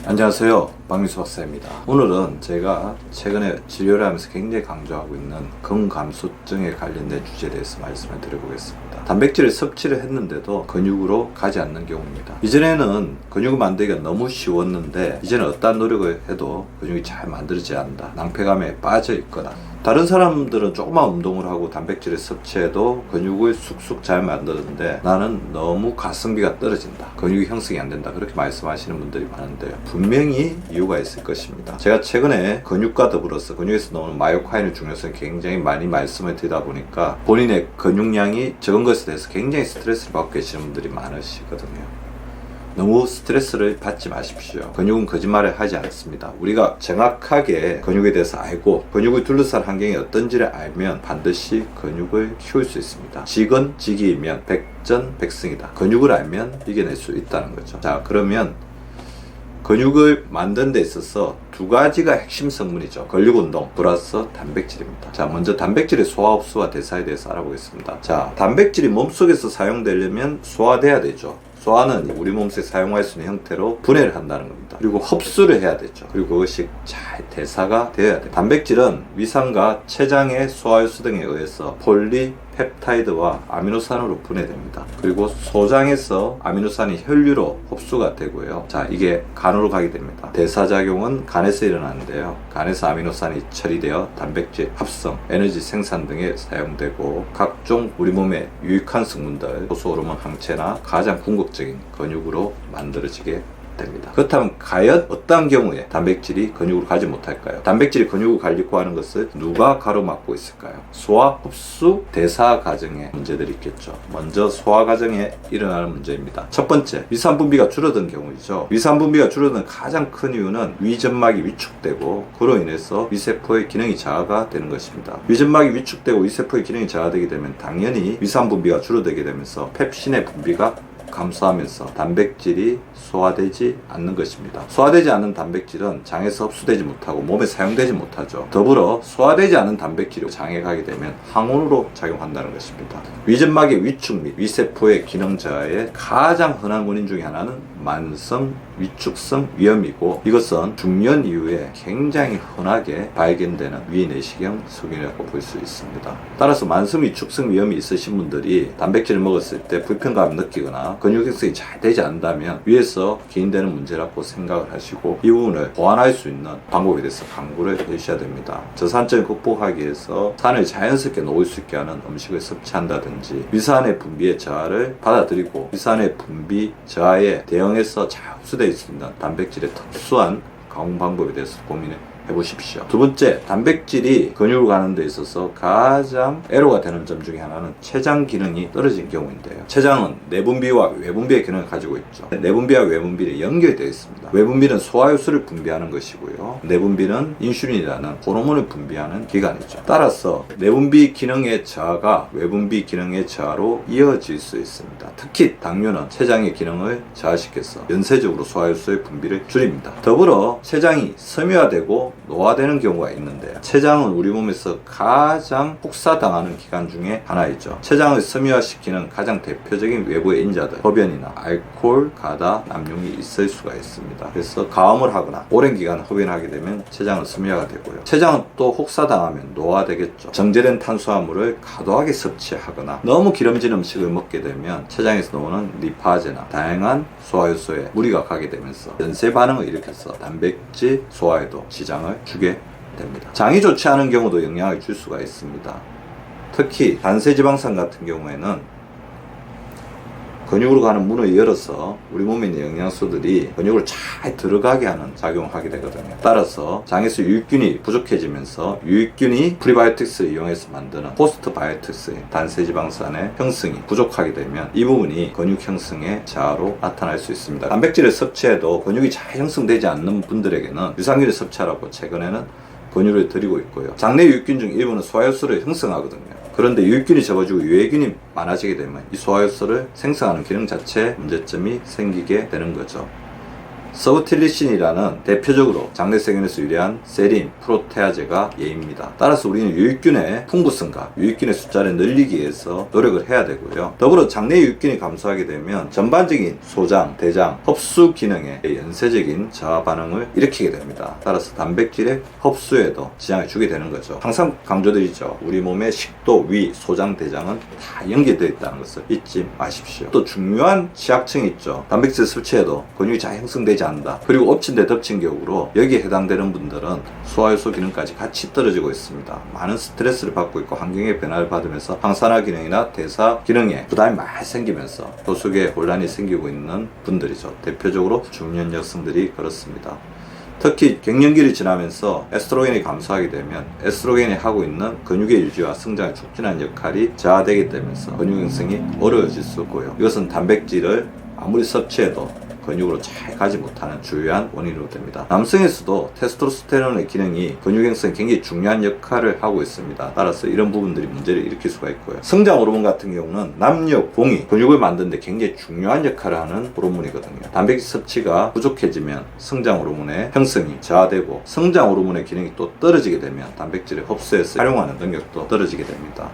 안녕하세요, 박민수 박사입니다. 오늘은 제가 최근에 진료를 하면서 굉장히 강조하고 있는 근감소증에 관련된 주제에 대해서 말씀을 드려보겠습니다. 단백질을 섭취를 했는데도 근육으로 가지 않는 경우입니다. 이전에는 근육을 만들기가 너무 쉬웠는데 이제는 어떠한 노력을 해도 근육이 잘 만들어지지 않는다, 낭패감에 빠져 있거나 다른 사람들은 조그만 운동을 하고 단백질을 섭취해도 근육을 쑥쑥 잘 만드는데 나는 너무 가성비가 떨어진다, 근육이 형성이 안 된다, 그렇게 말씀하시는 분들이 많은데요. 분명히 이유가 있을 것입니다. 제가 최근에 근육과 더불어서 근육에서 나오는 마이오카인의 중요성을 굉장히 많이 말씀을 드리다 보니까 본인의 근육량이 적은 것에 대해서 굉장히 스트레스를 받고 계시는 분들이 많으시거든요. 너무 스트레스를 받지 마십시오. 근육은 거짓말을 하지 않습니다. 우리가 정확하게 근육에 대해서 알고 근육을 둘러싼 환경이 어떤지를 알면 반드시 근육을 키울 수 있습니다. 직은 직이면 백전백승이다. 근육을 알면 이겨낼 수 있다는 거죠. 자, 그러면 근육을 만드는 데 있어서 두 가지가 핵심 성분이죠. 근육운동 플러스 단백질입니다. 자, 먼저 단백질의 소화 흡수와 대사에 대해서 알아보겠습니다. 자, 단백질이 몸속에서 사용되려면 소화돼야 되죠. 소화는 우리 몸속에 사용할 수 있는 형태로 분해를 한다는 겁니다. 그리고 흡수를 해야 되죠. 그리고 그것이 잘 대사가 되어야 돼요. 단백질은 위산과 췌장의 소화효소 등에 의해서 폴리펩타이드와 아미노산으로 분해됩니다. 그리고 소장에서 아미노산이 혈류로 흡수가 되고요. 자, 이게 간으로 가게 됩니다. 대사작용은 간에서 일어나는데요. 간에서 아미노산이 처리되어 단백질 합성, 에너지 생산 등에 사용되고 각종 우리 몸에 유익한 성분들, 효소 호르몬 항체나 가장 궁극적인 근육으로 만들어지게 됩니다. 그렇다면 과연 어떤 경우에 단백질이 근육으로 가지 못할까요? 단백질이 근육으로 가려고 하는 것을 누가 가로막고 있을까요? 소화, 흡수, 대사 과정에 문제들이 있겠죠. 먼저 소화 과정에 일어나는 문제입니다. 첫 번째, 위산 분비가 줄어든 경우이죠. 위산 분비가 줄어든 가장 큰 이유는 위점막이 위축되고 그로 인해서 위세포의 기능이 저하가 되는 것입니다. 위점막이 위축되고 위세포의 기능이 저하되게 되면 당연히 위산 분비가 줄어들게 되면서 펩신의 분비가 감소하면서 단백질이 소화되지 않는 것입니다. 소화되지 않는 단백질은 장에서 흡수되지 못하고 몸에 사용되지 못하죠. 더불어 소화되지 않은 단백질이 장에 가게 되면 항원으로 작용한다는 것입니다. 위점막의 위축 및 위세포의 기능 저하의 가장 흔한 원인 중에 하나는 만성 위축성 위염이고 이것은 중년 이후에 굉장히 흔하게 발견되는 위내시경 소견이라고 볼 수 있습니다. 따라서 만성 위축성 위염이 있으신 분들이 단백질을 먹었을 때 불편감을 느끼거나 근육 형성이 잘 되지 않는다면 위에서 기인되는 문제라고 생각을 하시고 이 부분을 보완할 수 있는 방법에 대해서 강구를 해주셔야 됩니다. 저산증을 극복하기 위해서 산을 자연스럽게 놓을 수 있게 하는 음식을 섭취한다든지 위산의 분비의 저하를 받아들이고 위산의 분비 저하에 대응해서 잘 흡수될 수 있는 단백질의 특수한 가공 방법에 대해서 고민해 보십시오. 두 번째, 단백질이 근육으로 가는 데 있어서 가장 애로가 되는 점 중에 하나는 췌장 기능이 떨어진 경우인데요. 췌장은 내분비와 외분비의 기능을 가지고 있죠. 내분비와 외분비는 연결되어 있습니다. 외분비는 소화효소를 분비하는 것이고요. 내분비는 인슐린이라는 호르몬을 분비하는 기관이죠. 따라서 내분비 기능의 저하가 외분비 기능의 저하로 이어질 수 있습니다. 특히 당뇨는 췌장의 기능을 저하시켜서 연쇄적으로 소화효소의 분비를 줄입니다. 더불어 췌장이 섬유화되고 노화되는 경우가 있는데요. 췌장은 우리 몸에서 가장 혹사당하는 기관 중에 하나이죠. 췌장을 섬유화시키는 가장 대표적인 외부의 인자들, 흡연이나 알코올, 가다, 남용이 있을 수가 있습니다. 그래서 가음을 하거나 오랜 기간 흡연을 하게 되면 췌장은 섬유화가 되고요. 췌장은 또 혹사당하면 노화되겠죠. 정제된 탄수화물을 과도하게 섭취하거나 너무 기름진 음식을 먹게 되면 췌장에서 나오는 리파제나 다양한 소화효소에 무리가 가게 되면서 연쇄 반응을 일으켜서 단백질 소화에도 지장을 주게 됩니다. 장이 좋지 않은 경우도 영향을 줄 수가 있습니다. 특히 단세지방산 같은 경우에는 근육으로 가는 문을 열어서 우리 몸에 있는 영양소들이 근육으로 잘 들어가게 하는 작용을 하게 되거든요. 따라서 장에서 유익균이 부족해지면서 유익균이 프리바이오틱스를 이용해서 만드는 포스트바이오틱스의 단세지방산의 형성이 부족하게 되면 이 부분이 근육 형성의 저하로 나타날 수 있습니다. 단백질을 섭취해도 근육이 잘 형성되지 않는 분들에게는 유산균을 섭취하라고 최근에는 권유를 드리고 있고요. 장내 유익균 중 일부는 소화효소를 형성하거든요. 그런데 유익균이 적어지고 유해균이 많아지게 되면 이 소화효소를 생성하는 기능 자체에 문제점이 생기게 되는 거죠. 서브틸리신이라는 대표적으로 장내세균에서 유래한 세린, 프로테아제가 예입니다. 따라서 우리는 유익균의 풍부성과 유익균의 숫자를 늘리기 위해서 노력을 해야 되고요. 더불어 장내 유익균이 감소하게 되면 전반적인 소장, 대장, 흡수 기능에 연쇄적인 저하 반응을 일으키게 됩니다. 따라서 단백질의 흡수에도 지장을 주게 되는 거죠. 항상 강조드리죠. 우리 몸의 식도, 위, 소장, 대장은 다 연계되어 있다는 것을 잊지 마십시오. 또 중요한 취약층이 있죠. 단백질 섭취에도 근육이 잘 형성되지 않는다. 그리고 엎친 데 덮친 격으로 여기에 해당되는 분들은 소화효소 기능까지 같이 떨어지고 있습니다. 많은 스트레스를 받고 있고 환경의 변화를 받으면서 항산화 기능이나 대사 기능에 부담이 많이 생기면서 소속에 혼란이 생기고 있는 분들이죠. 대표적으로 중년 여성들이 그렇습니다. 특히 갱년기를 지나면서 에스트로겐이 감소하게 되면 에스트로겐이 하고 있는 근육의 유지와 성장을 촉진하는 역할이 저하되게 되면서 근육 형성이 어려워질 수 있고요. 이것은 단백질을 아무리 섭취해도 근육으로 잘 가지 못하는 주요한 원인으로 됩니다. 남성에서도 테스토스테론의 기능이 근육 형성에 굉장히 중요한 역할을 하고 있습니다. 따라서 이런 부분들이 문제를 일으킬 수가 있고요. 성장 호르몬 같은 경우는 남녀 공이 근육을 만드는 데 굉장히 중요한 역할을 하는 호르몬이거든요. 단백질 섭취가 부족해지면 성장 호르몬의 형성이 저하되고 성장 호르몬의 기능이 또 떨어지게 되면 단백질을 흡수해서 활용하는 능력도 떨어지게 됩니다.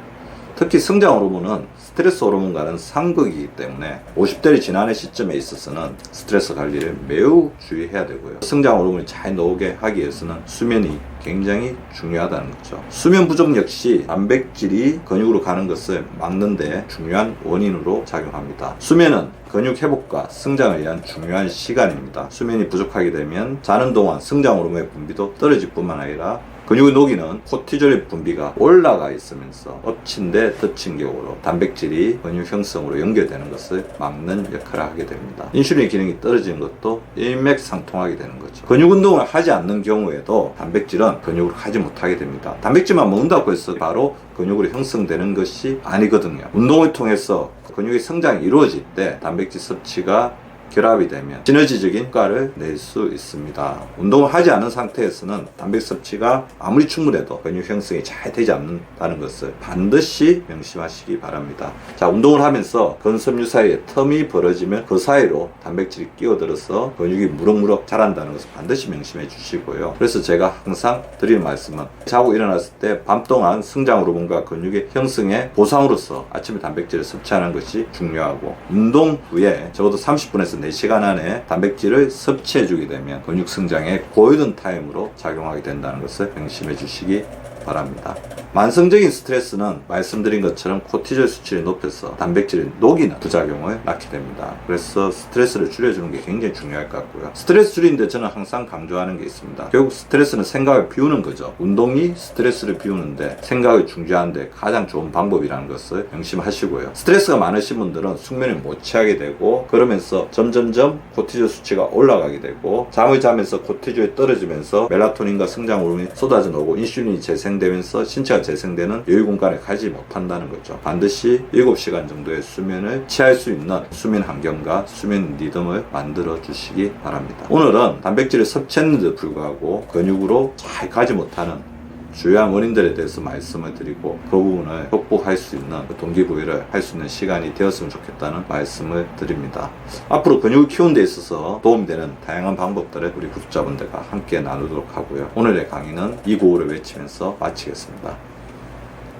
특히 성장 호르몬은 스트레스 호르몬과는 상극이기 때문에 50대를 지나는 시점에 있어서는 스트레스 관리를 매우 주의해야 되고요. 성장 호르몬이 잘 나오게 하기 위해서는 수면이 굉장히 중요하다는 거죠. 수면 부족 역시 단백질이 근육으로 가는 것을 막는 데 중요한 원인으로 작용합니다. 수면은 근육 회복과 성장을 위한 중요한 시간입니다. 수면이 부족하게 되면 자는 동안 성장 호르몬의 분비도 떨어질 뿐만 아니라 근육을 녹이는 코티졸의 분비가 올라가 있으면서 엎친 데 덮친 격으로 단백질이 근육 형성으로 연결되는 것을 막는 역할을 하게 됩니다. 인슐린 기능이 떨어지는 것도 일맥상통하게 되는 거죠. 근육 운동을 하지 않는 경우에도 단백질은 근육으로 가지 못하게 됩니다. 단백질만 먹는다고 해서 바로 근육으로 형성되는 것이 아니거든요. 운동을 통해서 근육의 성장이 이루어질 때 단백질 섭취가 결합이 되면 시너지적인 효과를 낼 수 있습니다. 운동을 하지 않은 상태에서는 단백질 섭취가 아무리 충분해도 근육 형성이 잘 되지 않는다는 것을 반드시 명심하시기 바랍니다. 자, 운동을 하면서 근섬유 사이에 텀이 벌어지면 그 사이로 단백질이 끼어들어서 근육이 무럭무럭 자란다는 것을 반드시 명심해 주시고요. 그래서 제가 항상 드리는 말씀은 자고 일어났을 때 밤 동안 성장 호르몬과 근육의 형성의 보상으로서 아침에 단백질을 섭취하는 것이 중요하고 운동 후에 적어도 30분에서 4시간 안에 단백질을 섭취해주게 되면 근육 성장에 골든 타임으로 작용하게 된다는 것을 명심해 주시기 바랍니다. 만성적인 스트레스는 말씀드린 것처럼 코티졸 수치를 높여서 단백질을 녹이는 부작용을 낳게 됩니다. 그래서 스트레스를 줄여주는 게 굉장히 중요할 것 같고요. 스트레스 줄이는데 저는 항상 강조하는 게 있습니다. 결국 스트레스는 생각을 비우는 거죠. 운동이 스트레스를 비우는데 생각을 중지하는데 가장 좋은 방법이라는 것을 명심하시고요. 스트레스가 많으신 분들은 숙면을 못 취하게 되고 그러면서 점점점 코티졸 수치가 올라가게 되고 잠을 자면서 코티졸이 떨어지면서 멜라토닌과 성장 호르몬이 쏟아져 나오고 인슐린이 재생되면서 신체가 재생되는 여유 공간에 가지 못한다는 거죠. 반드시 7시간 정도의 수면을 취할 수 있는 수면 환경과 수면 리듬을 만들어 주시기 바랍니다. 오늘은 단백질을 섭취했는데도 불구하고 근육으로 잘 가지 못하는 주요한 원인들에 대해서 말씀을 드리고 그 부분을 극복할 수 있는 동기부여를 할 수 있는 시간이 되었으면 좋겠다는 말씀을 드립니다. 앞으로 근육을 키우는 데 있어서 도움이 되는 다양한 방법들을 우리 구독자분들과 함께 나누도록 하고요. 오늘의 강의는 이 구호를 외치면서 마치겠습니다.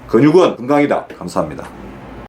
근육은 건강이다. 감사합니다.